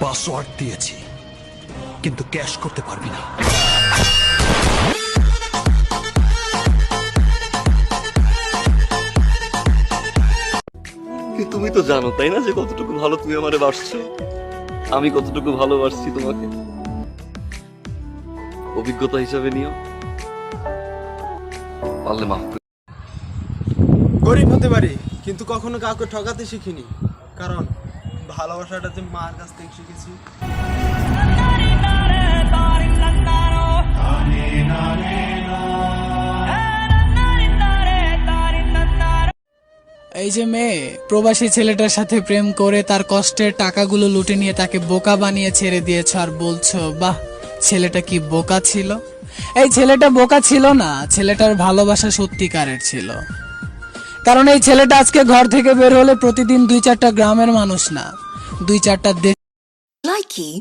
Password দিয়েছি, কিন্তু cash করতে পারবি না। তুমি তো জানো তাই না যে কতটুকু ভালো তুমি আমারে বাসছো, আমি কতটুকু ভালোবাসছি তোমাকে। অভিজ্ঞতা হিসাবে নিও, পারলে মাফ করে। গরিব হতে পারি, কিন্তু কখনো কাউকে ঠকাতে শিখিনি। কারণ ভালোবাসাটা যে মার কাছ থেকে শিখেছি। এই যে মেয়ে প্রবাসী ছেলেটার সাথে প্রেম করে তার কষ্টের টাকাগুলো লুটে নিয়ে তাকে বোকা বানিয়ে ছেড়ে দিয়েছ, আর বলছো বাহ ছেলেটা কি বোকা ছিল। এই ছেলেটা বোকা ছিল না, ছেলেটার ভালোবাসা সত্যিকারের ছিল। কারণ এই ছেলেটা আজকে ঘর থেকে বের হলে প্রতিদিন 2-4টা গ্রামের মানুষ না, 2-4টা দেশ Likey